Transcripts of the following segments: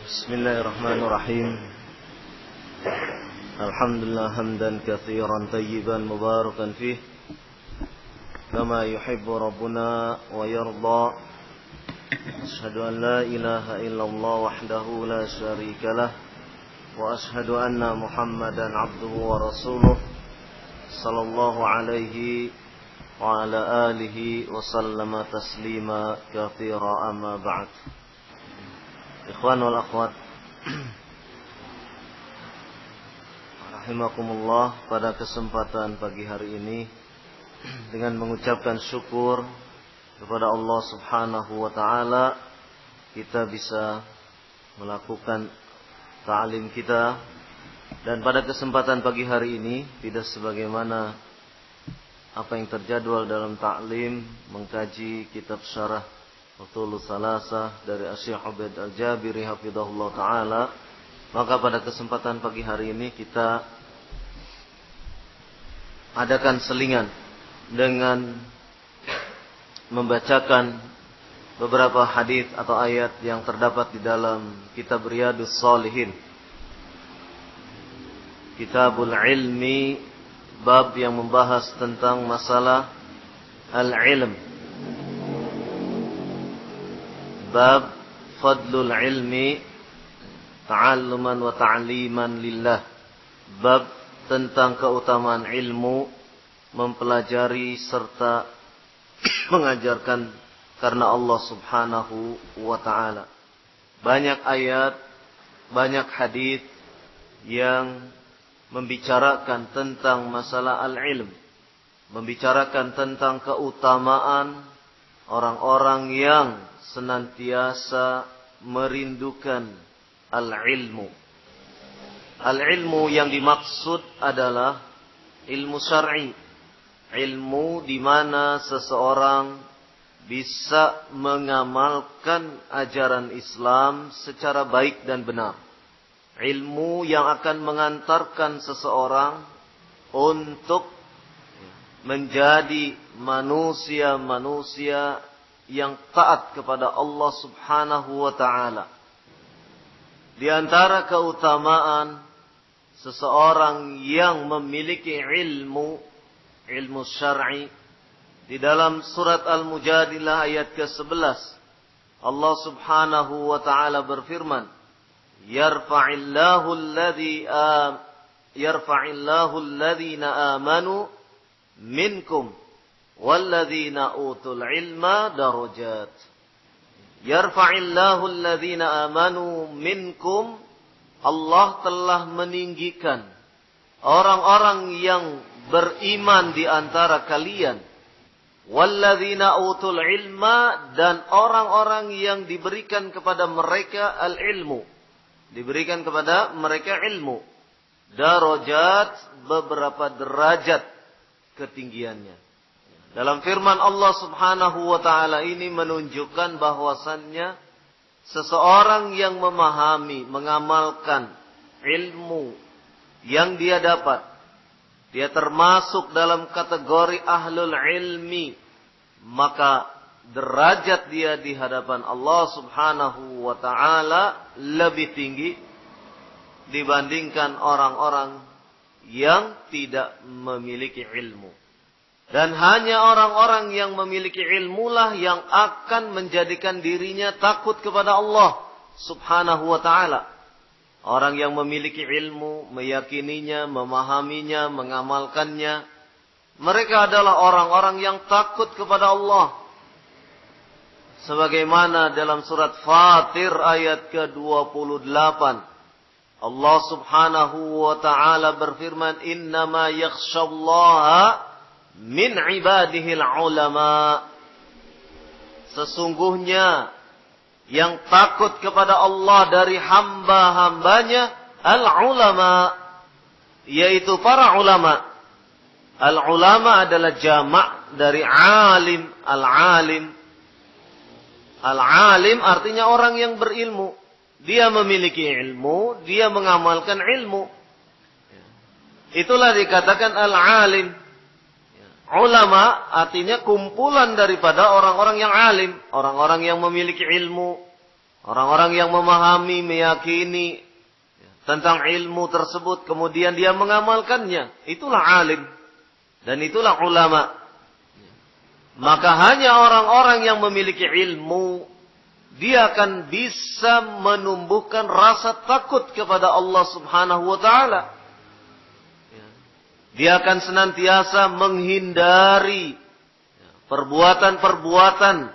Bismillahirrahmanirrahim. Alhamdulillah hamdan katsiran tayyiban mubarakan fih kama yuhibbu rabbuna wa yarda. Asyhadu an la ilaha illallah wahdahu la syarikalah wa asyhadu anna Muhammadan abduhu wa rasuluh sallallahu alaihi wa ala alihi wa sallama taslima katsira amma ba'd. Ikhwan wal akhwat rahimakumullah, pada kesempatan pagi hari ini dengan mengucapkan syukur kepada Allah Subhanahu wa taala, kita bisa melakukan ta'lim kita. Dan pada kesempatan pagi hari ini tidak sebagaimana apa yang terjadwal dalam ta'lim, mengkaji kitab syarah Ushulus Salasah dari Syekh Ubaid Al-Jabiri hafizahullah taala, maka pada kesempatan pagi hari ini kita adakan selingan dengan membacakan beberapa hadis atau ayat yang terdapat di dalam kitab Riyadhus Shalihin, Kitabul Ilmi, bab yang membahas tentang masalah al-ilm. Bab fadlul ilmi ta'alluman wa ta'liman lillah. Bab tentang keutamaan ilmu, mempelajari serta mengajarkan karena Allah Subhanahu wa ta'ala. Banyak ayat, banyak hadis yang membicarakan tentang masalah al-ilm, membicarakan tentang keutamaan orang-orang yang senantiasa merindukan al-ilmu. Al-ilmu yang dimaksud adalah ilmu syar'i, ilmu di mana seseorang bisa mengamalkan ajaran Islam secara baik dan benar. Ilmu yang akan mengantarkan seseorang untuk menjadi manusia-manusia yang taat kepada Allah Subhanahu wa ta'ala. Di antara keutamaan seseorang yang memiliki ilmu syar'i, di dalam surat Al-Mujadilah ayat ke-11, Allah Subhanahu wa ta'ala berfirman, Yarfa'illahu alladhina amanu minkum walladzina utul ilma darajat. Yarfa'illahu alladzina amanu minkum, Allah telah meninggikan orang-orang yang beriman di antara kalian, walladzina utul ilma, dan orang-orang yang diberikan kepada mereka al-ilmu, diberikan kepada mereka ilmu. Darajat, beberapa derajat ketinggiannya. Dalam firman Allah Subhanahu wa ta'ala ini menunjukkan bahwasannya seseorang yang memahami, mengamalkan ilmu yang dia dapat, dia termasuk dalam kategori ahlul ilmi, maka derajat dia di hadapan Allah Subhanahu wa ta'ala lebih tinggi dibandingkan orang-orang yang tidak memiliki ilmu. Dan hanya orang-orang yang memiliki ilmulah yang akan menjadikan dirinya takut kepada Allah Subhanahu wa ta'ala. Orang yang memiliki ilmu, meyakininya, memahaminya, mengamalkannya, mereka adalah orang-orang yang takut kepada Allah. Sebagaimana dalam surat Fatir ayat ke-28, Allah Subhanahu wa ta'ala berfirman, Innama yakhshallaha min ibadihil ulama. Sesungguhnya yang takut kepada Allah dari hamba-hambanya al-ulama, yaitu para ulama. Al-ulama adalah jamak dari alim. Al-alim, al-alim artinya orang yang berilmu. Dia memiliki ilmu, dia mengamalkan ilmu. Itulah dikatakan al-alim. Ulama artinya kumpulan daripada orang-orang yang alim, orang-orang yang memiliki ilmu, Orang-orang yang memahami, meyakini tentang ilmu tersebut, kemudian dia mengamalkannya, itulah alim. Dan itulah ulama. Maka hanya orang-orang yang memiliki ilmu, dia akan bisa menumbuhkan rasa takut kepada Allah Subhanahu wa ta'ala. Dia akan senantiasa menghindari perbuatan-perbuatan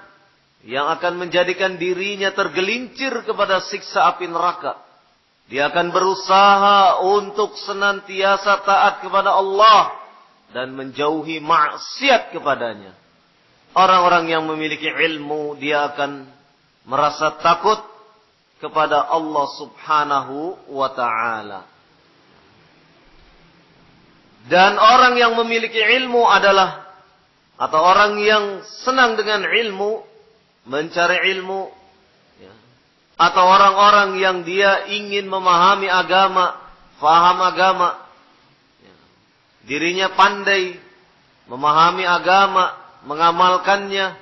yang akan menjadikan dirinya tergelincir kepada siksa api neraka. Dia akan berusaha untuk senantiasa taat kepada Allah dan menjauhi maksiat kepadanya. Orang-orang yang memiliki ilmu, dia akan merasa takut kepada Allah Subhanahu wa ta'ala. Dan orang yang memiliki ilmu adalah, atau orang yang senang dengan ilmu, mencari ilmu, atau orang-orang yang dia ingin memahami agama, faham agama, dirinya pandai memahami agama, mengamalkannya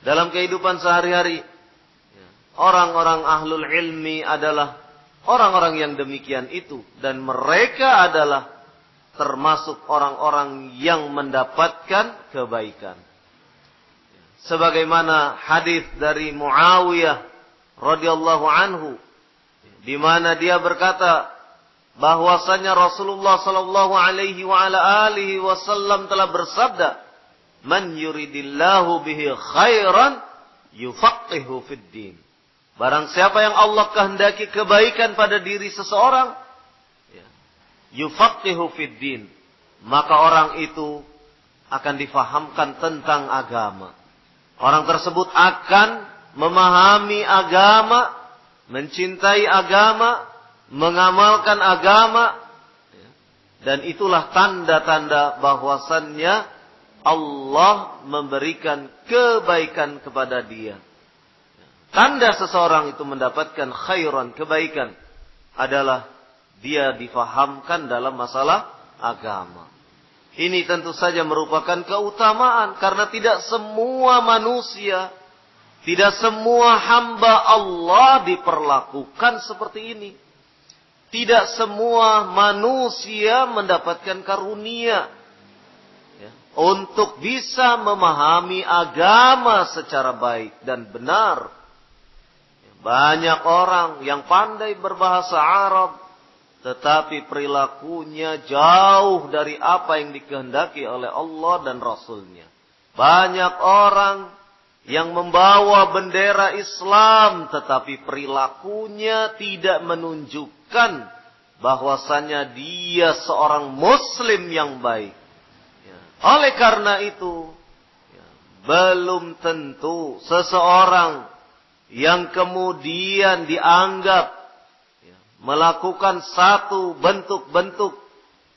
dalam kehidupan sehari-hari. Orang-orang ahlul ilmi adalah orang-orang yang demikian itu. Dan mereka adalah termasuk orang-orang yang mendapatkan kebaikan. Sebagaimana hadis dari Muawiyah radhiyallahu anhu, di mana dia berkata bahwasanya Rasulullah sallallahu alaihi wa ala alihi wasallam telah bersabda, "Man yuridillahu bihi khairan yufaqihu fid din." Barang siapa yang Allah kehendaki kebaikan pada diri seseorang, yufaqihu fid din, maka orang itu akan difahamkan tentang agama. Orang tersebut akan memahami agama, mencintai agama, mengamalkan agama, dan itulah tanda-tanda bahwasannya Allah memberikan kebaikan kepada dia. Tanda seseorang itu mendapatkan khairan, kebaikan, adalah dia difahamkan dalam masalah agama. Ini tentu saja merupakan keutamaan, karena tidak semua manusia, tidak semua hamba Allah diperlakukan seperti ini. Tidak semua manusia mendapatkan karunia untuk bisa memahami agama secara baik dan benar. Banyak orang yang pandai berbahasa Arab, tetapi perilakunya jauh dari apa yang dikehendaki oleh Allah dan Rasulnya. Banyak orang yang membawa bendera Islam, tetapi perilakunya tidak menunjukkan bahwasannya dia seorang Muslim yang baik. Oleh karena itu, belum tentu seseorang yang kemudian dianggap melakukan satu bentuk-bentuk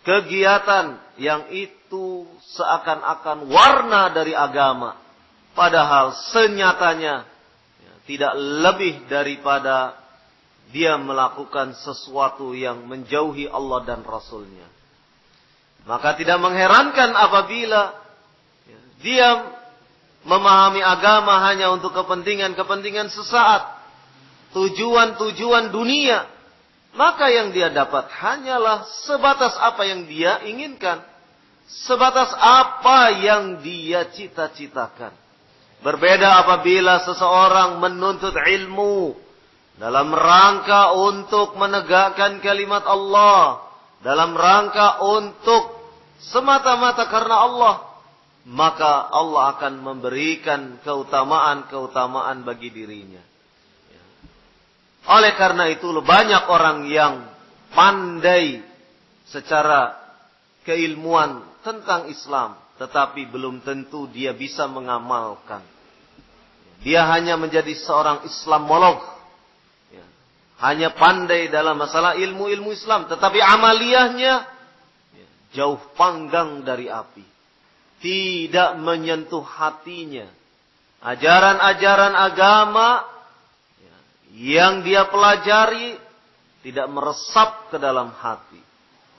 kegiatan yang itu seakan-akan warna dari agama, padahal senyatanya tidak lebih daripada dia melakukan sesuatu yang menjauhi Allah dan Rasulnya. Maka tidak mengherankan apabila dia memahami agama hanya untuk kepentingan-kepentingan sesaat, tujuan-tujuan dunia, maka yang dia dapat hanyalah sebatas apa yang dia inginkan, sebatas apa yang dia cita-citakan. Berbeda apabila seseorang menuntut ilmu dalam rangka untuk menegakkan kalimat Allah, dalam rangka untuk semata-mata karena Allah, maka Allah akan memberikan keutamaan-keutamaan bagi dirinya. Oleh karena itu banyak orang yang pandai secara keilmuan tentang Islam, tetapi belum tentu dia bisa mengamalkan. Dia hanya menjadi seorang Islamolog, hanya pandai dalam masalah ilmu-ilmu Islam, tetapi amaliyahnya jauh panggang dari api. Tidak menyentuh hatinya. Ajaran-ajaran agama yang dia pelajari tidak meresap ke dalam hati.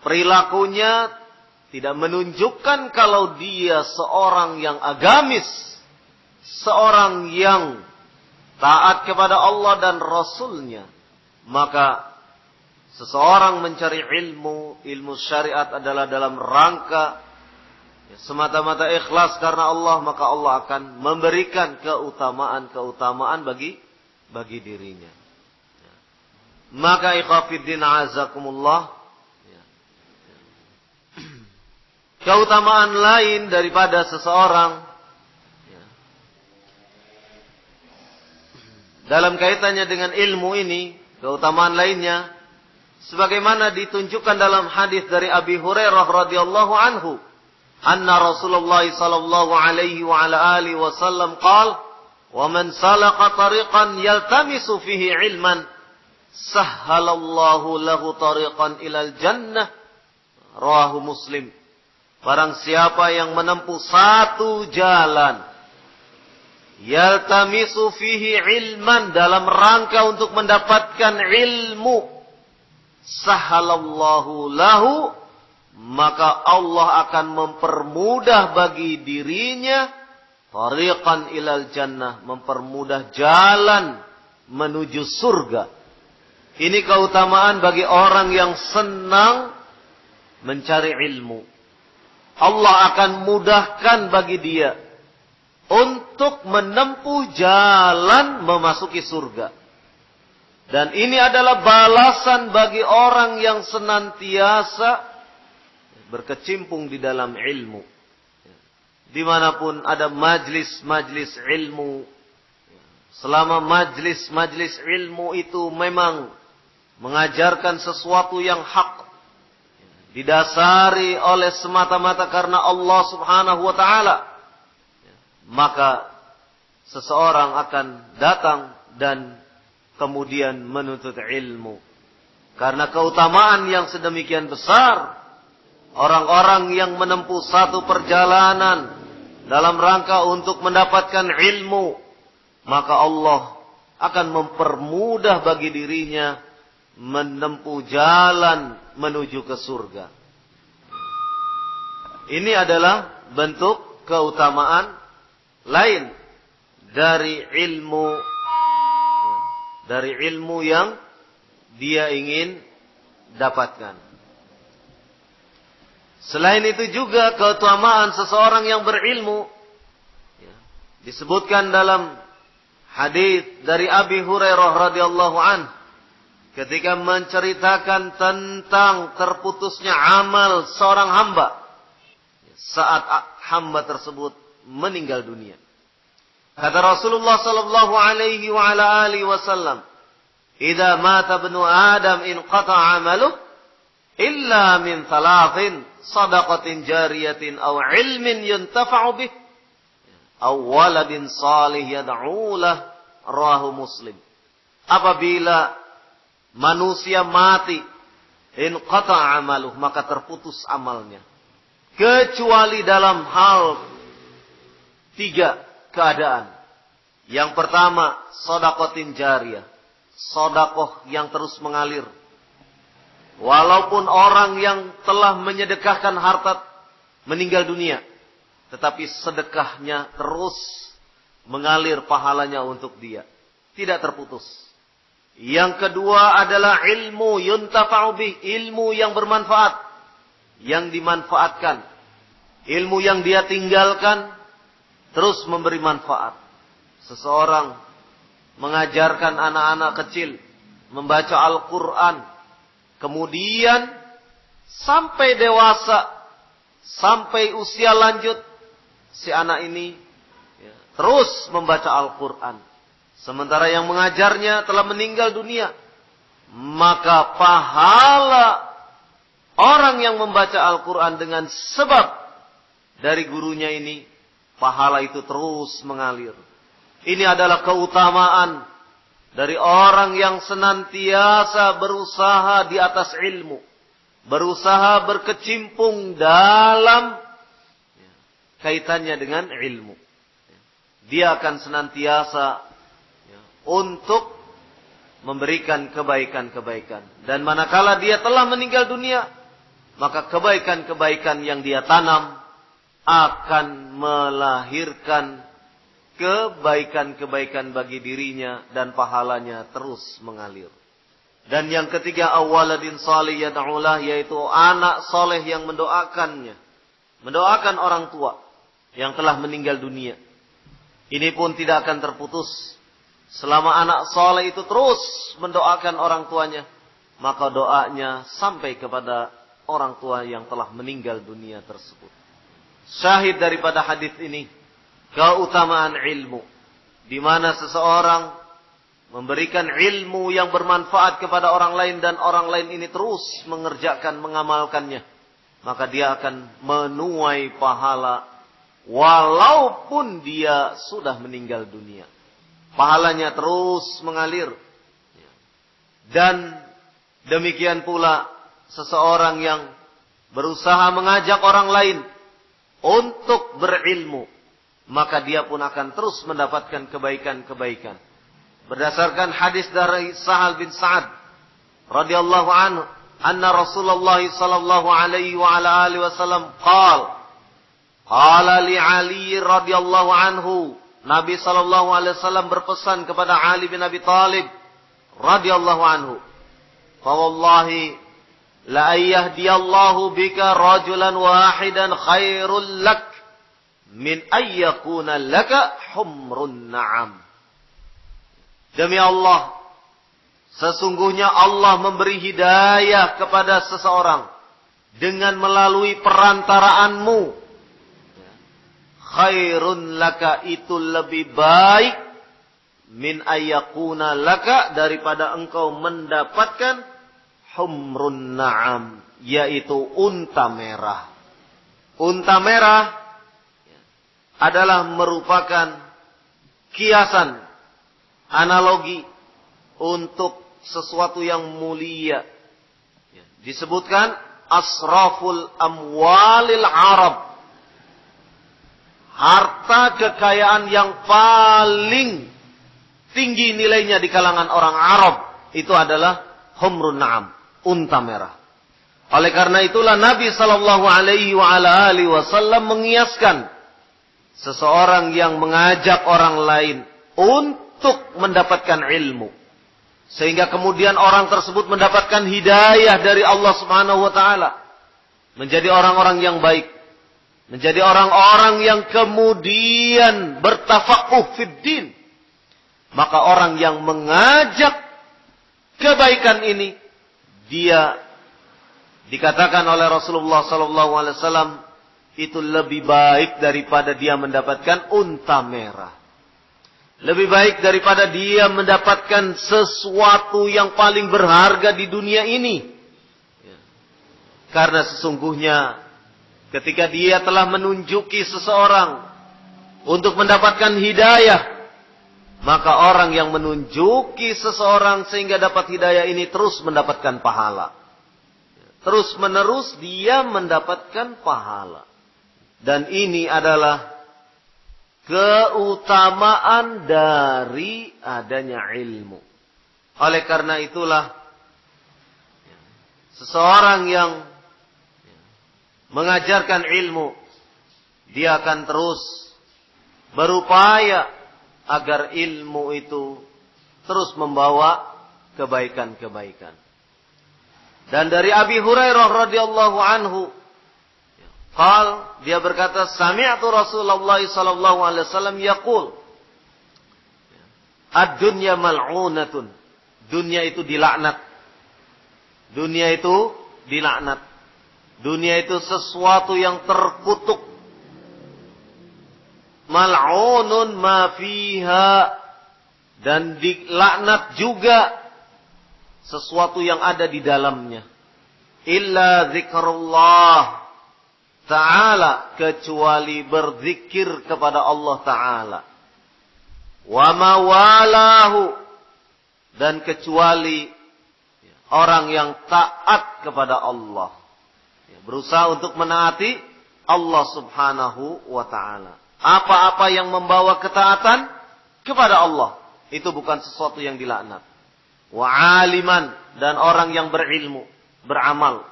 Perilakunya tidak menunjukkan kalau dia seorang yang agamis, seorang yang taat kepada Allah dan Rasulnya, maka seseorang mencari ilmu syariat adalah dalam rangka semata-mata ikhlas karena Allah, maka Allah akan memberikan keutamaan bagi dirinya. Maka ikhwafiddin azakumullah, keutamaan lain daripada seseorang dalam kaitannya dengan ilmu ini, keutamaan lainnya sebagaimana ditunjukkan dalam hadis dari Abi Hurairah radhiyallahu anhu, anna Rasulullah sallallahu alaihi wa ala alihi wasallam qala, "Wa man salaka tariqan yaltamisu fihi ilman, sahhalallahu lahu tariqan ilal jannah." Rawahu Muslim. Barang siapa yang menempuh satu jalan, yaltamisu fihi ilman, dalam rangka untuk mendapatkan ilmu, sahhalallahu lahu, maka Allah akan mempermudah bagi dirinya tariqan ilal jannah, mempermudah jalan menuju surga. Ini keutamaan bagi orang yang senang mencari ilmu. Allah akan mudahkan bagi dia untuk menempuh jalan memasuki surga. Dan ini adalah balasan bagi orang yang senantiasa berkecimpung di dalam ilmu. Dimanapun ada majlis-majlis ilmu, selama majlis-majlis ilmu itu memang mengajarkan sesuatu yang hak, didasari oleh semata-mata karena Allah subhanahu wa ta'ala, maka seseorang akan datang dan kemudian menuntut ilmu. Karena keutamaan yang sedemikian besar, orang-orang yang menempuh satu perjalanan dalam rangka untuk mendapatkan ilmu, maka Allah akan mempermudah bagi dirinya menempuh jalan menuju ke surga. Ini adalah bentuk keutamaan lain dari ilmu yang dia ingin dapatkan. Selain itu juga keutamaan seseorang yang berilmu disebutkan dalam hadis dari Abi Hurairah radhiyallahu anhu ketika menceritakan tentang terputusnya amal seorang hamba saat hamba tersebut meninggal dunia. Kata Rasulullah sallallahu alaihi wa ala alihi wasallam, "Idza mata ibnu Adam inqata'a 'amaluhu illa min thalathin, shadaqatin jariyatin aw 'ilmin yuntafa'u bih aw waladin salih yad'u lahu." Rawahu Muslim. Apabila manusia mati, inqata'a 'amaluhu, maka terputus amalnya, kecuali dalam hal 3 keadaan. Yang pertama, shadaqatin jariyah, sedekah yang terus mengalir. Walaupun orang yang telah menyedekahkan harta meninggal dunia, tetapi sedekahnya terus mengalir pahalanya untuk dia, tidak terputus. Yang kedua adalah ilmu yuntafa'u bih, ilmu yang bermanfaat, yang dimanfaatkan. Ilmu yang dia tinggalkan terus memberi manfaat. Seseorang mengajarkan anak-anak kecil membaca Al-Quran, kemudian sampai dewasa, sampai usia lanjut, si anak ini terus membaca Al-Quran. Sementara yang mengajarnya telah meninggal dunia. Maka pahala orang yang membaca Al-Quran dengan sebab dari gurunya ini, pahala itu terus mengalir. Ini adalah keutamaan dari orang yang senantiasa berusaha di atas ilmu. Berusaha berkecimpung dalam kaitannya dengan ilmu. Dia akan senantiasa untuk memberikan kebaikan-kebaikan. Dan manakala dia telah meninggal dunia, maka kebaikan-kebaikan yang dia tanam akan melahirkan kebaikan-kebaikan bagi dirinya dan pahalanya terus mengalir. Dan yang ketiga, awaladin salih yad'ulah, yaitu anak soleh yang mendoakannya. Mendoakan orang tua yang telah meninggal dunia. Ini pun tidak akan terputus. Selama anak soleh itu terus mendoakan orang tuanya, maka doanya sampai kepada orang tua yang telah meninggal dunia tersebut. Syahid daripada hadis ini, keutamaan ilmu. Di mana seseorang memberikan ilmu yang bermanfaat kepada orang lain dan orang lain ini terus mengerjakan, mengamalkannya, maka dia akan menuai pahala walaupun dia sudah meninggal dunia. Pahalanya terus mengalir. Dan demikian pula seseorang yang berusaha mengajak orang lain untuk berilmu, maka dia pun akan terus mendapatkan kebaikan-kebaikan. Berdasarkan hadis dari Sahal bin Sa'ad radhiyallahu anhu, anna Rasulullah sallallahu alaihi wa ala alihi wasallam qala li Ali radhiyallahu anhu, Nabi sallallahu alaihi wasallam berpesan kepada Ali bin Abi Thalib radhiyallahu anhu, fa wallahi la yahdiyallahu bika rajulan wahidan khairul lak min ayyakuna laka humrun na'am. Demi Allah, sesungguhnya Allah memberi hidayah kepada seseorang dengan melalui perantaraanmu. Khairun laka, itu lebih baik min ayyakuna laka, daripada engkau mendapatkan humrun na'am, yaitu unta merah. Unta merah adalah merupakan kiasan, analogi untuk sesuatu yang mulia. Disebutkan asraful amwalil Arab, harta kekayaan yang paling tinggi nilainya di kalangan orang Arab itu adalah humrun na'am, unta merah. Oleh karena itulah Nabi sallallahu alaihi wa ala alihi wasallam mengiaskan seseorang yang mengajak orang lain untuk mendapatkan ilmu, sehingga kemudian orang tersebut mendapatkan hidayah dari Allah Subhanahu wa taala, menjadi orang-orang yang baik, menjadi orang-orang yang kemudian bertafaquh fid din. Maka orang yang mengajak kebaikan ini, dia dikatakan oleh Rasulullah sallallahu alaihi wasallam itu lebih baik daripada dia mendapatkan unta merah. Lebih baik daripada dia mendapatkan sesuatu yang paling berharga di dunia ini. Karena sesungguhnya ketika dia telah menunjuki seseorang untuk mendapatkan hidayah, maka orang yang menunjuki seseorang sehingga dapat hidayah ini terus mendapatkan pahala. Terus menerus dia mendapatkan pahala. Dan ini adalah keutamaan dari adanya ilmu. Oleh karena itulah seseorang yang mengajarkan ilmu, dia akan terus berupaya agar ilmu itu terus membawa kebaikan-kebaikan. Dan dari Abi Hurairah radhiyallahu anhu, dia berkata, sami'tu Rasulullah sallallahu alaihi wasallam yaqul, ad-dunya mal'unatun. Dunia itu dilaknat. Dunia itu dilaknat. Dunia itu sesuatu yang terkutuk. Mal'unun ma fiha, dan dilaknat juga sesuatu yang ada di dalamnya. Illa zikrullah ta'ala, kecuali berzikir kepada Allah ta'ala. Wa mawalahu, dan kecuali orang yang taat kepada Allah, berusaha untuk menaati Allah subhanahu wa ta'ala. Apa-apa yang membawa ketaatan kepada Allah, itu bukan sesuatu yang dilaknat. Wa aliman, dan orang yang berilmu, beramal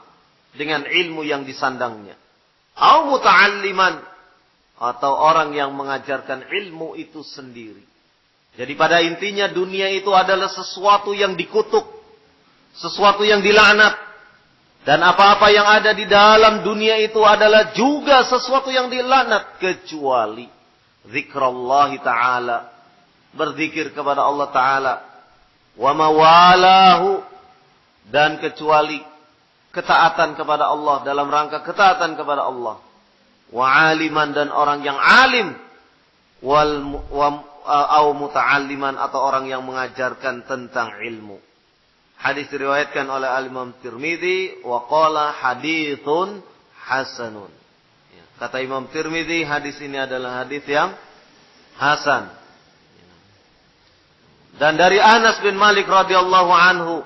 dengan ilmu yang disandangnya. Au muta'alliman, atau orang yang mengajarkan ilmu itu sendiri. Jadi pada intinya dunia itu adalah sesuatu yang dikutuk, sesuatu yang dilaknat. Dan apa-apa yang ada di dalam dunia itu adalah juga sesuatu yang dilaknat. Kecuali zikrallahi ta'ala. Berzikir kepada Allah ta'ala. Wa mawalahu. Dan kecuali ketaatan kepada Allah. Dalam rangka ketaatan kepada Allah. Wa aliman, dan orang yang alim. Au muta'alliman, atau orang yang mengajarkan tentang ilmu. Hadis diriwayatkan oleh Imam Tirmidzi wa qala haditsun hasanun. Kata Imam Tirmidzi, hadis ini adalah hadis yang hasan. Dan dari Anas bin Malik radhiyallahu anhu,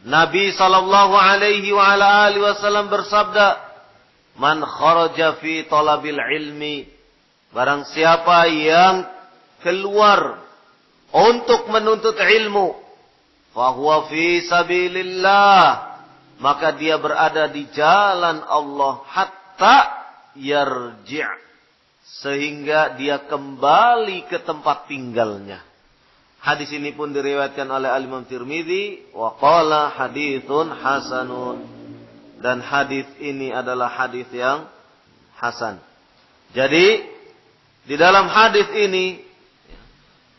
Nabi sallallahu alaihi wa ala alihi wasallam bersabda, "Man kharaja fi talabil ilmi," barang siapa yang keluar untuk menuntut ilmu, fahuwa fi sabilillah, maka dia berada di jalan Allah hatta yarji', sehingga dia kembali ke tempat tinggalnya. Hadis ini pun diriwayatkan oleh Imam Tirmidzi wa qala haditsun hasanun, dan hadis ini adalah hadis yang hasan. Jadi di dalam hadis ini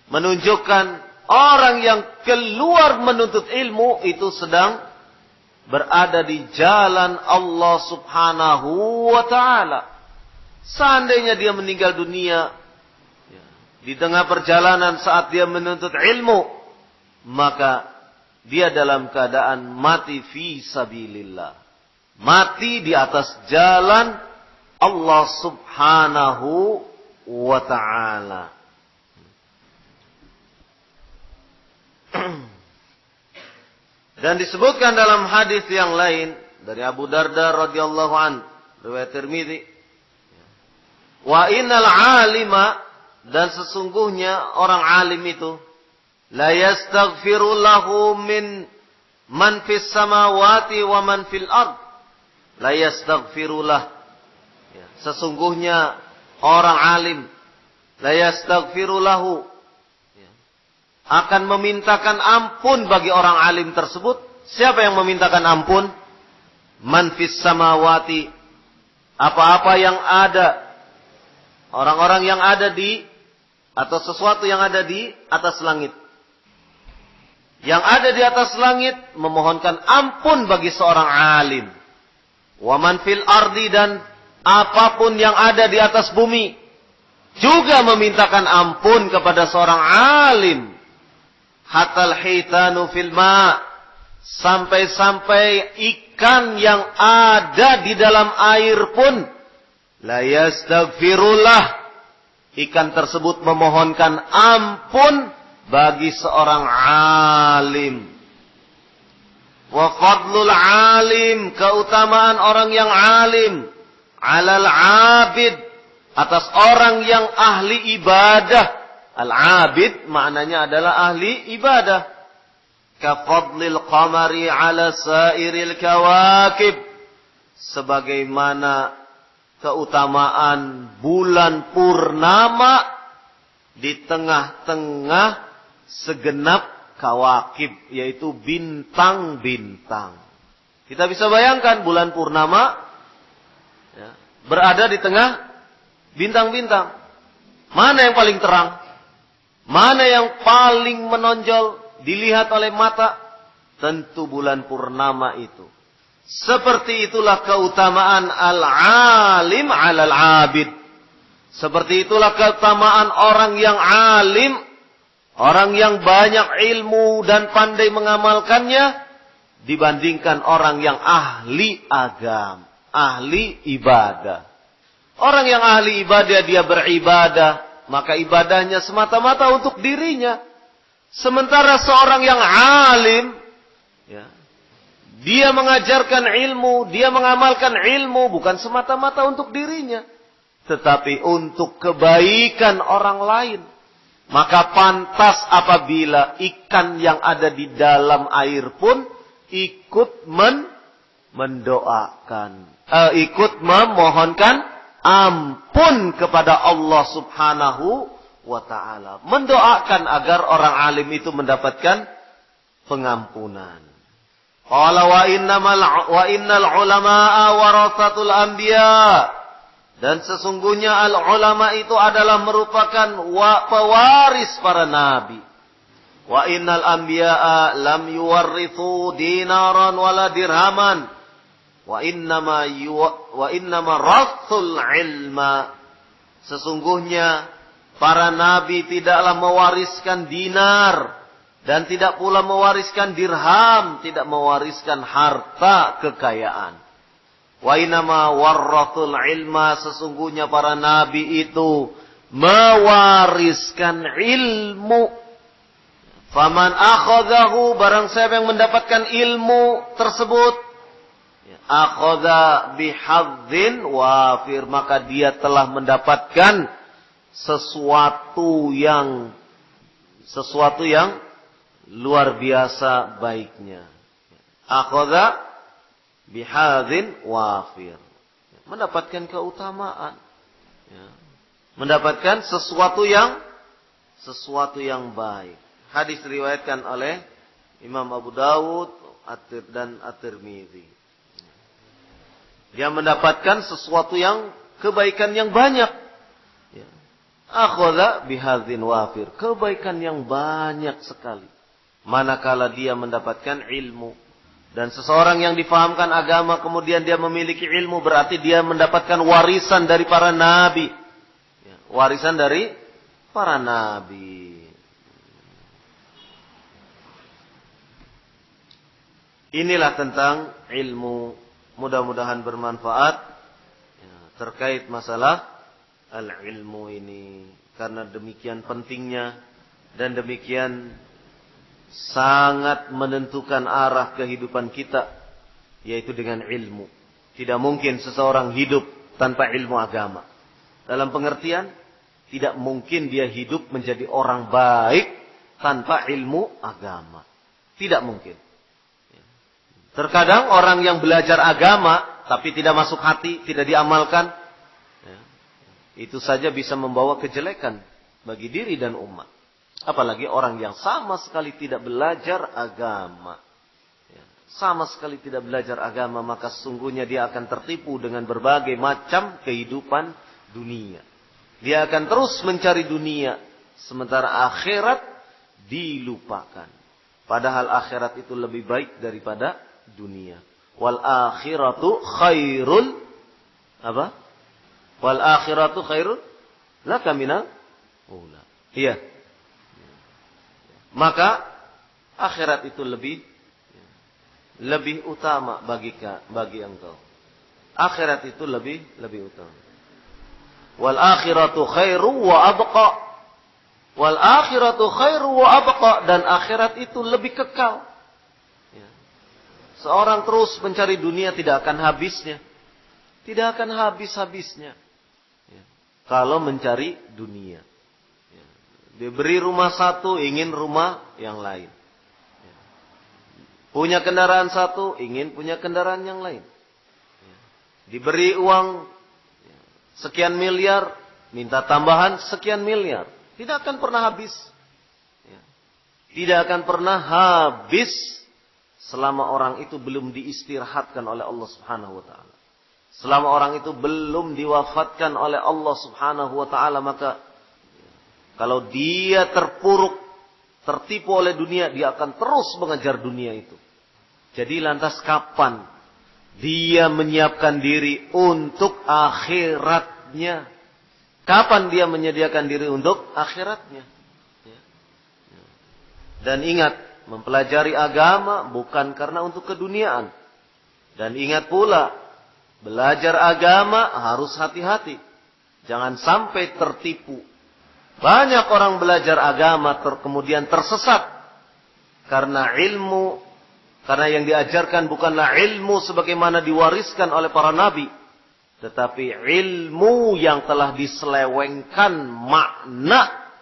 menunjukkan orang yang keluar menuntut ilmu itu sedang berada di jalan Allah subhanahu wa ta'ala. Seandainya dia meninggal dunia di tengah perjalanan saat dia menuntut ilmu, maka dia dalam keadaan mati fi sabilillah. Mati di atas jalan Allah subhanahu wa ta'ala. Dan disebutkan dalam hadis yang lain dari Abu Darda radhiyallahu an, riwayat Tirmidzi, wa innal alima, dan sesungguhnya orang alim itu la yastaghfiru lahu min man fis samawati wa man fil ard, la yastaghfiru lah, sesungguhnya orang alim la yastaghfiru lahu, akan memintakan ampun bagi orang alim tersebut. Siapa yang memintakan ampun? Man fis samawati, apa-apa yang ada, orang-orang yang ada di, atau sesuatu yang ada di atas langit. Yang ada di atas langit memohonkan ampun bagi seorang alim. Wa man fil ardi, dan apapun yang ada di atas bumi juga memintakan ampun kepada seorang alim. Hatal hitanu fil ma, sampai-sampai ikan yang ada di dalam air pun la yastaghfirullah, ikan tersebut memohonkan ampun bagi seorang alim. Wa fadlul alim, keutamaan orang yang alim, alal abid, atas orang yang ahli ibadah. Al-abid maknanya adalah ahli ibadah. Kafadlil qamari ala sairil kawakib, sebagaimana keutamaan bulan purnama di tengah-tengah segenap kawakib, yaitu bintang-bintang. Kita bisa bayangkan bulan purnama berada di tengah bintang-bintang. Mana yang paling terang? Mana yang paling menonjol dilihat oleh mata? Tentu bulan purnama itu. Seperti itulah keutamaan al-alim alal abid. Seperti itulah keutamaan orang yang alim, orang yang banyak ilmu dan pandai mengamalkannya, dibandingkan orang yang ahli agama, ahli ibadah. Orang yang ahli ibadah, dia beribadah, maka ibadahnya semata-mata untuk dirinya. Sementara seorang yang alim, dia mengajarkan ilmu, dia mengamalkan ilmu bukan semata-mata untuk dirinya, tetapi untuk kebaikan orang lain. Maka pantas apabila ikan yang ada di dalam air pun ikut mendoakan, ikut memohonkan ampun kepada Allah Subhanahu wa ta'ala. Mendoakan agar orang alim itu mendapatkan pengampunan. Qala wa innal ulama'a warasatul anbiya. Dan sesungguhnya al-ulama itu adalah merupakan pewaris para nabi. Wa innal anbiya'a lam yuwarrithu dinaran wala dirhaman. Wa innama rasul ilma. Sesungguhnya para nabi tidaklah mewariskan dinar dan tidak pula mewariskan dirham, tidak mewariskan harta kekayaan. Wa innama warrathul ilma, sesungguhnya para nabi itu mewariskan ilmu. Faman akhadhahu, barang siapa yang mendapatkan ilmu tersebut, akhadha bihadzin wafir, maka dia telah mendapatkan sesuatu yang luar biasa baiknya. Akhadha bihadzin wafir, mendapatkan keutamaan, mendapatkan sesuatu yang baik. Hadis diriwayatkan oleh Imam Abu Dawud dan At-Tirmidzi. Dia mendapatkan sesuatu yang kebaikan yang banyak. Akhadha bihadzin wafir, kebaikan yang banyak sekali. Manakala dia mendapatkan ilmu. Dan seseorang yang difahamkan agama kemudian dia memiliki ilmu, berarti dia mendapatkan warisan dari para nabi. Warisan dari para nabi. Inilah tentang ilmu. Mudah-mudahan bermanfaat terkait masalah al-ilmu ini. Karena demikian pentingnya dan demikian sangat menentukan arah kehidupan kita, yaitu dengan ilmu. Tidak mungkin seseorang hidup tanpa ilmu agama. Dalam pengertian, tidak mungkin dia hidup menjadi orang baik tanpa ilmu agama. Tidak mungkin. Terkadang orang yang belajar agama tapi tidak masuk hati, tidak diamalkan, itu saja bisa membawa kejelekan bagi diri dan umat. Apalagi orang yang sama sekali tidak belajar agama. Sama sekali tidak belajar agama, maka sesungguhnya dia akan tertipu dengan berbagai macam kehidupan dunia. Dia akan terus mencari dunia, sementara akhirat dilupakan. Padahal akhirat itu lebih baik daripada dunia. Wal akhiratu khairul apa? Wal akhiratu khairul laka minal ula. Iya. Maka akhirat itu lebih utama bagi engkau. Akhirat itu lebih utama. Wal akhiratu khairu wa abqa. Wal akhiratu khairu wa abqa, dan akhirat itu lebih kekal. Seorang terus mencari dunia tidak akan habisnya. Tidak akan habis-habisnya. Kalau mencari dunia. Diberi rumah satu, ingin rumah yang lain. Punya kendaraan satu, ingin punya kendaraan yang lain. Diberi uang sekian miliar, minta tambahan sekian miliar. Tidak akan pernah habis. Tidak akan pernah habis selama orang itu belum diistirahatkan oleh Allah Subhanahu wa taala. Selama orang itu belum diwafatkan oleh Allah Subhanahu wa taala, maka kalau dia tertipu oleh dunia, dia akan terus mengejar dunia itu. Jadi lantas kapan dia menyiapkan diri untuk akhiratnya? Kapan dia menyediakan diri untuk akhiratnya? Dan ingat, mempelajari agama bukan karena untuk keduniaan. Dan ingat pula, belajar agama harus hati-hati. Jangan sampai tertipu. Banyak orang belajar agama kemudian tersesat karena yang diajarkan bukanlah ilmu sebagaimana diwariskan oleh para nabi, tetapi ilmu yang telah diselewengkan makna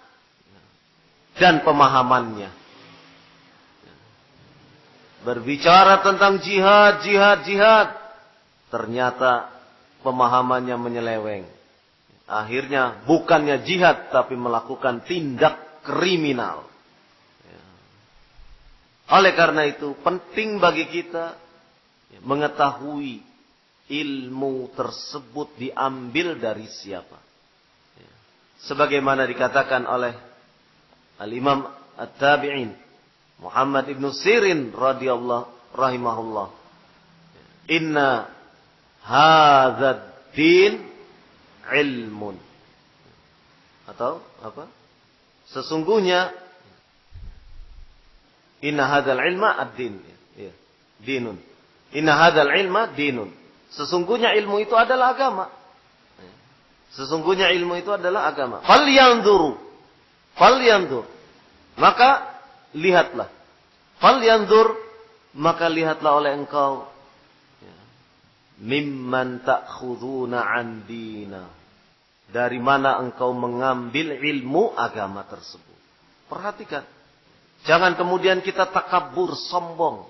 dan pemahamannya. Berbicara tentang jihad, ternyata pemahamannya menyeleweng. Akhirnya bukannya jihad tapi melakukan tindak kriminal. Oleh karena itu penting bagi kita mengetahui ilmu tersebut diambil dari siapa. Sebagaimana dikatakan oleh Al-Imam At-Tabi'in Muhammad ibn Sirin radhiyallahu rahimahullah. Inna hadzal din ilmun. Atau apa? Sesungguhnya inna hadzal ilma ad-din. Ya, dinun. Inna hadzal ilma dinun. Sesungguhnya ilmu itu adalah agama. Sesungguhnya ilmu itu adalah agama. Falyanzuru. Maka lihatlah. Falyanzur, maka lihatlah oleh engkau. Mimman ta'khuduna an dina. Dari mana engkau mengambil ilmu agama tersebut. Perhatikan. Jangan kemudian kita takabur, sombong.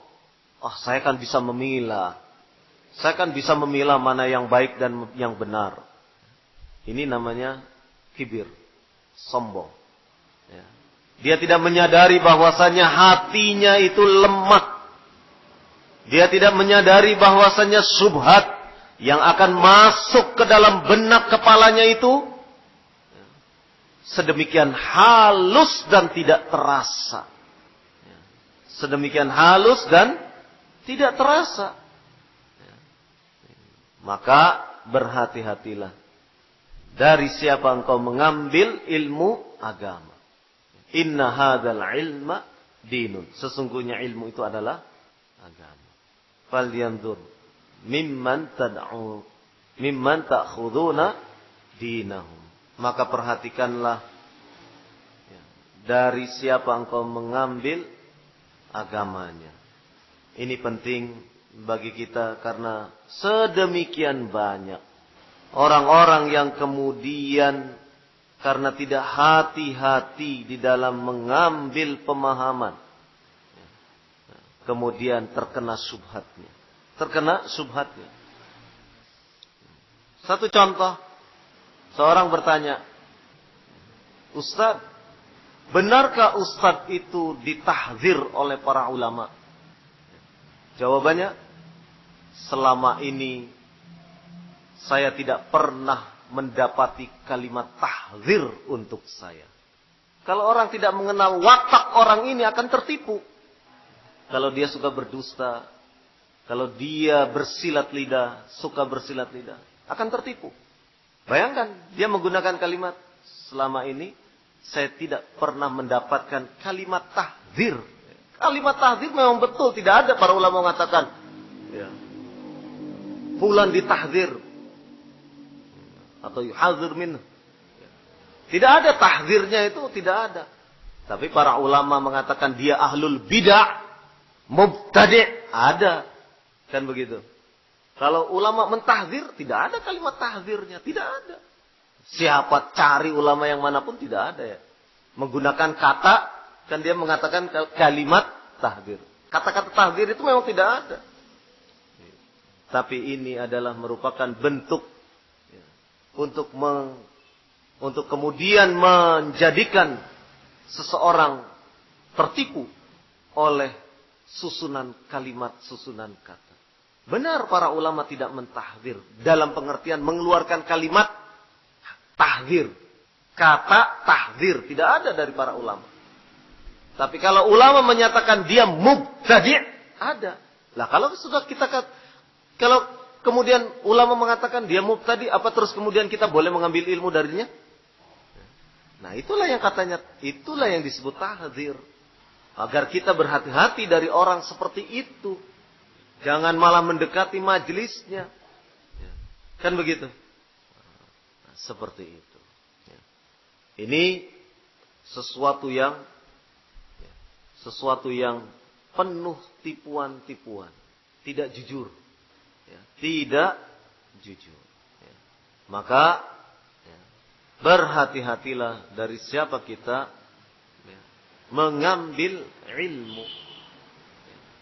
Saya kan bisa memilah. Saya kan bisa memilah mana yang baik dan yang benar. Ini namanya kibir, sombong. Ya. Dia tidak menyadari bahwasanya hatinya itu lemah. Dia tidak menyadari bahwasanya syubhat yang akan masuk ke dalam benak kepalanya itu sedemikian halus dan tidak terasa. Sedemikian halus dan tidak terasa. Maka berhati-hatilah dari siapa engkau mengambil ilmu agama. Inna hadzal ilma dinun. Sesungguhnya ilmu itu adalah agama. Falyanzur mimman ta'khuduna dinahum. Maka perhatikanlah dari siapa engkau mengambil agamanya. Ini penting bagi kita karena sedemikian banyak orang-orang yang kemudian karena tidak hati-hati di dalam mengambil pemahaman, kemudian terkena syubhatnya. Satu contoh, seorang bertanya, Ustaz, benarkah Ustaz itu ditahzir oleh para ulama? Jawabannya, selama ini saya tidak pernah mendapati kalimat tahzir untuk saya. Kalau orang tidak mengenal watak orang ini akan tertipu. Kalau dia suka berdusta, kalau dia suka bersilat lidah, akan tertipu. Bayangkan, dia menggunakan kalimat, selama ini saya tidak pernah mendapatkan kalimat tahzir. Kalimat tahzir memang betul, tidak ada para ulama mengatakan, fulan ditahzir atau yuhadzir minhu. Tidak ada tahzirnya itu, tidak ada. Tapi para ulama mengatakan dia ahlul bid'ah, mubtadi', ada. Kan begitu. Kalau ulama mentahzir, tidak ada kalimat tahzirnya, tidak ada. Siapa cari ulama yang manapun tidak ada ya. Menggunakan kata, kan dia mengatakan kalimat tahzir. Kata-kata tahzir itu memang tidak ada. Tapi ini adalah merupakan bentuk untuk kemudian menjadikan seseorang tertipu oleh susunan kalimat, susunan kata. Benar para ulama tidak mentahzir dalam pengertian mengeluarkan kalimat tahzir. Kata tahzir tidak ada dari para ulama. Tapi kalau ulama menyatakan dia mubtadi', ada. Lah kalau sudah kalau kemudian ulama mengatakan dia mubtadi', apa terus kemudian kita boleh mengambil ilmu darinya? Nah, itulah yang disebut tahzir. Agar kita berhati-hati dari orang seperti itu. Jangan malah mendekati majelisnya. Kan begitu? Nah, seperti itu. Ini sesuatu yang penuh tipuan-tipuan. Tidak jujur. Tidak jujur. Maka berhati-hatilah dari siapa kita mengambil ilmu.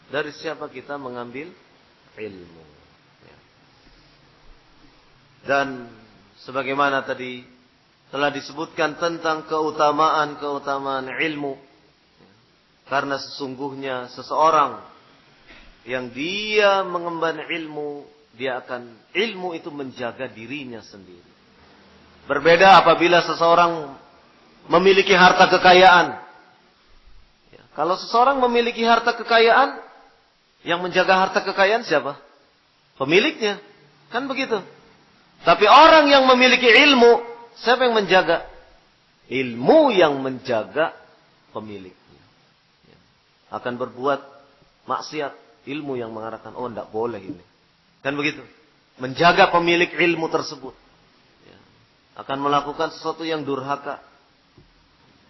Dari siapa kita mengambil ilmu. Dan sebagaimana tadi telah disebutkan tentang keutamaan ilmu. Karena sesungguhnya seseorang yang dia mengemban ilmu, ilmu itu menjaga dirinya sendiri. Berbeda apabila seseorang memiliki harta kekayaan. Kalau seseorang memiliki harta kekayaan, yang menjaga harta kekayaan siapa? Pemiliknya. Kan begitu. Tapi orang yang memiliki ilmu, siapa yang menjaga? Ilmu yang menjaga pemiliknya. Akan berbuat maksiat, ilmu yang mengarahkan, oh tidak boleh ini. Kan begitu. Menjaga pemilik ilmu tersebut. Akan melakukan sesuatu yang durhaka.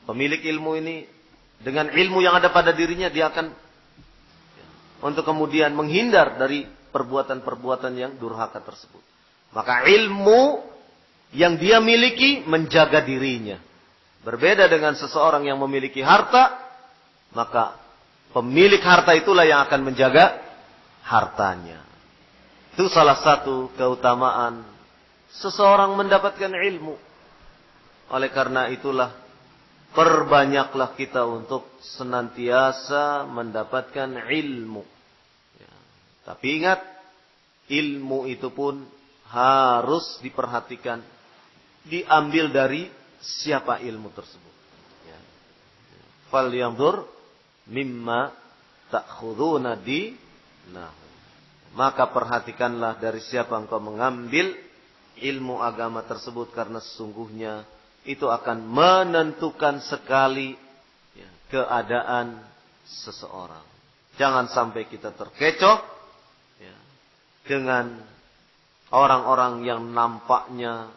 Pemilik ilmu ini, dengan ilmu yang ada pada dirinya, dia akan untuk kemudian menghindar dari perbuatan-perbuatan yang durhaka tersebut. Maka ilmu yang dia miliki menjaga dirinya. Berbeda dengan seseorang yang memiliki harta, maka pemilik harta itulah yang akan menjaga hartanya. Itu salah satu keutamaan seseorang mendapatkan ilmu. Oleh karena itulah, perbanyaklah kita untuk senantiasa mendapatkan ilmu. Tapi ingat, ilmu itu pun harus diperhatikan. Diambil dari siapa ilmu tersebut. Falyanzur mimma ta'khuduna dinahu. Maka perhatikanlah dari siapa engkau mengambil ilmu agama tersebut, karena sesungguhnya itu akan menentukan sekali keadaan seseorang. Jangan sampai kita terkecoh dengan orang-orang yang nampaknya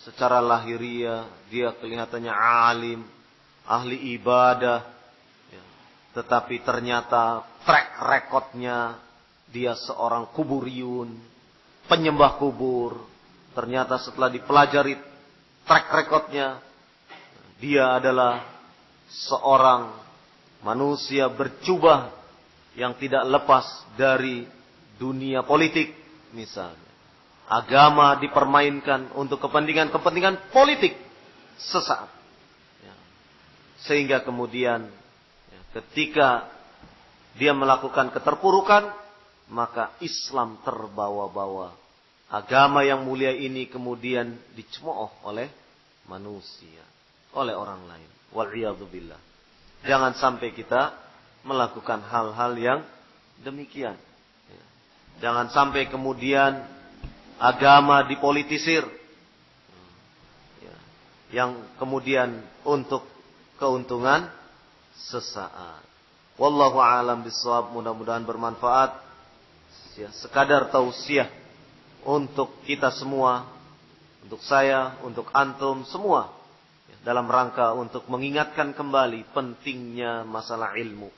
secara lahiriah dia kelihatannya alim, ahli ibadah, tetapi ternyata track recordnya dia seorang kuburiyun, penyembah kubur. Ternyata setelah dipelajari track recordnya, dia adalah seorang manusia berjubah yang tidak lepas dari dunia politik misalnya. Agama dipermainkan untuk kepentingan politik sesaat. Sehingga kemudian ketika dia melakukan keterpurukan, maka Islam terbawa-bawa. Agama yang mulia ini kemudian dicemooh oleh manusia, oleh orang lain. Wal'iyadzubillah. Jangan sampai kita melakukan hal-hal yang demikian. Jangan sampai kemudian agama dipolitisir. Yang kemudian untuk keuntungan sesaat. Wallahu a'lam bishawab. Mudah-mudahan bermanfaat. Sekadar tausiah untuk kita semua, untuk saya, untuk antum semua, dalam rangka untuk mengingatkan kembali pentingnya masalah ilmu.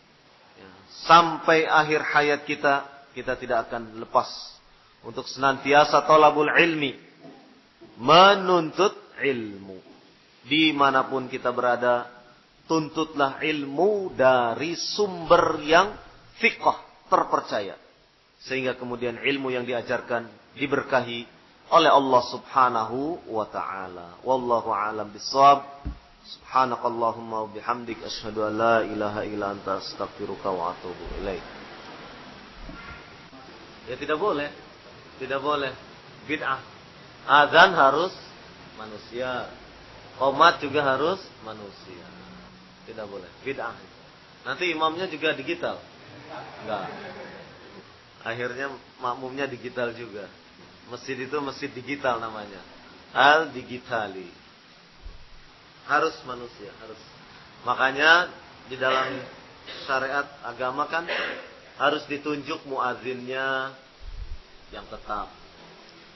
Sampai akhir hayat kita tidak akan lepas untuk senantiasa thalabul ilmi, menuntut ilmu. Dimanapun kita berada, tuntutlah ilmu dari sumber yang thiqah, terpercaya. Sehingga kemudian ilmu yang diajarkan diberkahi oleh Allah subhanahu wa ta'ala. Wallahu a'lam bishawab. Subhanakallahumma wa bihamdik, asyhadu an la ilaha illa anta, astaghfiruka wa atubu ilaik. Ya tidak boleh bid'ah. Azan harus manusia, qomat juga harus manusia. Tidak boleh bid'ah. Nanti imamnya juga digital. Enggak. Akhirnya makmumnya digital juga. Masjid itu masjid digital namanya. Al-digitali. Harus manusia, harus. Makanya di dalam syariat agama kan harus ditunjuk muazzinnya yang tetap.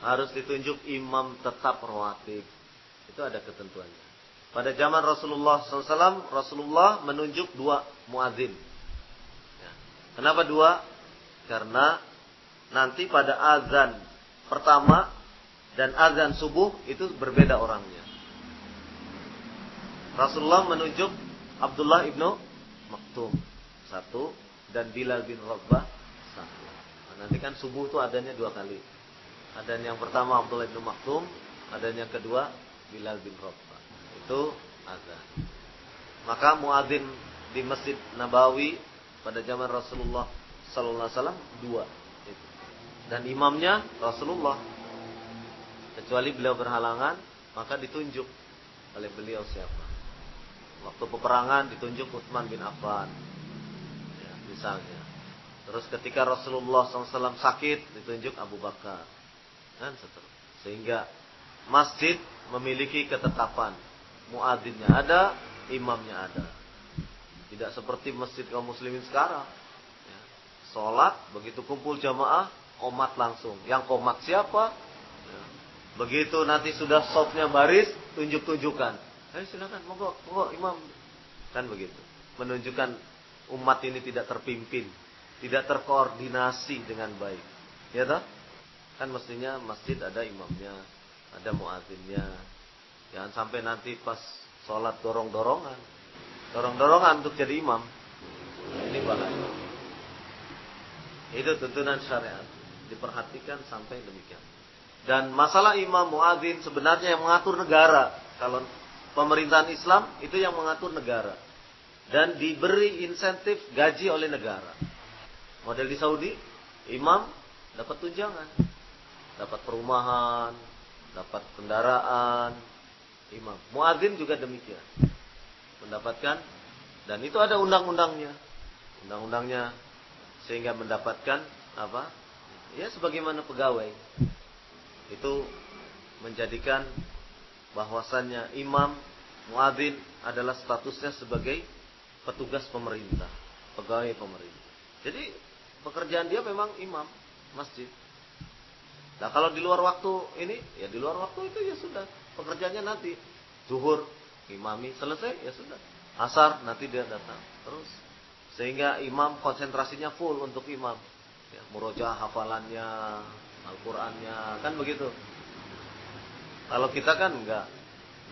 Harus ditunjuk imam tetap rawatib. Itu ada ketentuannya. Pada zaman Rasulullah SAW, Rasulullah menunjuk 2 muazzin. Kenapa 2? Karena nanti pada azan pertama dan azan subuh itu berbeda orangnya. Rasulullah menunjuk Abdullah ibnu Maktum 1 dan Bilal bin Rabah 1. Nanti kan subuh itu adanya 2 kali. Adzan yang pertama Abdullah bin Maktum, adzan yang kedua Bilal bin Rabah. Itu adzan. Maka muadzin di Masjid Nabawi pada zaman Rasulullah sallallahu alaihi wasallam 2 itu. Dan imamnya Rasulullah. Kecuali beliau berhalangan, maka ditunjuk oleh beliau siapa. Waktu peperangan ditunjuk Utsman bin Affan, ya, misalnya. Terus ketika Rasulullah SAW sakit, ditunjuk Abu Bakar, dan seterusnya. Sehingga masjid memiliki ketetapan, muadzinnya ada, imamnya ada. Tidak seperti masjid kaum muslimin sekarang. Ya. Sholat, begitu kumpul jamaah, qomat langsung. Yang qomat siapa? Ya. Begitu nanti sudah shofnya baris, tunjuk-tunjukkan. Ayo silakan, monggo imam. Kan begitu. Menunjukkan umat ini tidak terpimpin, tidak terkoordinasi dengan baik. Ya toh? Kan mestinya masjid ada imamnya, ada muadzinnya. Jangan sampai nanti pas sholat dorong-dorongan untuk jadi imam. Ini bahaya. Itu tuntunan syariat. Diperhatikan sampai demikian. Dan masalah imam muadzin sebenarnya yang mengatur negara. Kalau pemerintahan Islam itu yang mengatur negara. Dan diberi insentif gaji oleh negara. Model di Saudi, imam dapat tunjangan. Dapat perumahan, dapat kendaraan, imam. Muadzin juga demikian. Mendapatkan, dan itu ada undang-undangnya. Undang-undangnya sehingga mendapatkan apa? Ya sebagaimana pegawai. Itu menjadikan bahwasannya imam muadzin adalah statusnya sebagai petugas pemerintah, pegawai pemerintah. Jadi pekerjaan dia memang imam masjid. Nah kalau di luar waktu ini, ya di luar waktu itu ya sudah. Pekerjaannya nanti zuhur, imami, selesai ya sudah. Asar nanti dia datang terus. Sehingga imam konsentrasinya full untuk imam. Ya, murojaah hafalannya, Al-Qur'annya, kan begitu. Kalau kita kan enggak.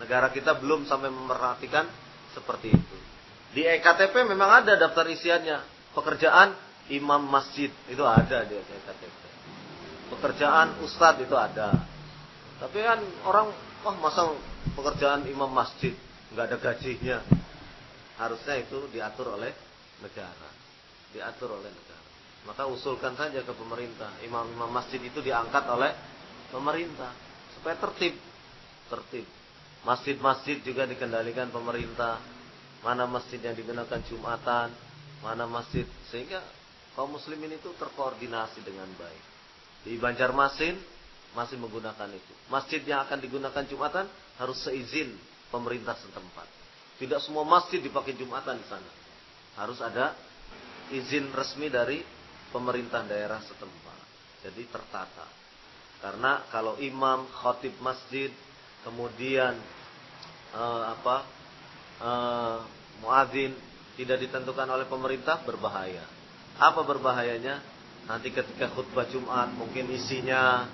Negara kita belum sampai memperhatikan seperti itu. Di EKTP memang ada daftar isiannya. Pekerjaan imam masjid itu ada di EKTP. Pekerjaan ustadz itu ada. Tapi kan orang, wah masa pekerjaan imam masjid nggak ada gajinya. Harusnya itu diatur oleh negara. Diatur oleh negara. Maka usulkan saja ke pemerintah. Imam-imam masjid itu diangkat oleh pemerintah. Supaya tertib. Masjid-masjid juga dikendalikan pemerintah. Mana masjid yang digunakan Jumatan, mana masjid. Sehingga kaum muslimin itu terkoordinasi dengan baik. Di Banjarmasin masih menggunakan itu. Masjid yang akan digunakan Jumatan harus seizin pemerintah setempat. Tidak semua masjid dipakai Jumatan di sana. Harus ada izin resmi dari pemerintah daerah setempat. Jadi tertata. Karena kalau imam, khatib masjid, kemudian muadzin tidak ditentukan oleh pemerintah, berbahaya. Apa berbahayanya? Nanti ketika khutbah Jumat mungkin isinya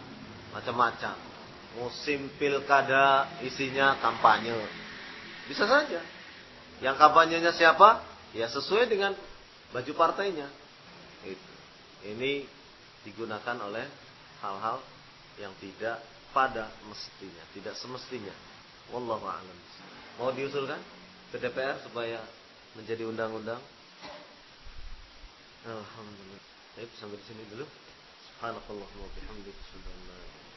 macam-macam. Musim pilkada isinya kampanye. Bisa saja. Yang kampanyenya siapa? Ya sesuai dengan baju partainya. Ini digunakan oleh hal-hal yang tidak pada mestinya, tidak semestinya. Wallahu a'lam. Mau diusulkan ke DPR supaya menjadi undang-undang? Alhamdulillah. Baik, sampai di sini dulu. Subhanakallahumma wa bihamdika, asyhadu an la ilaha illa anta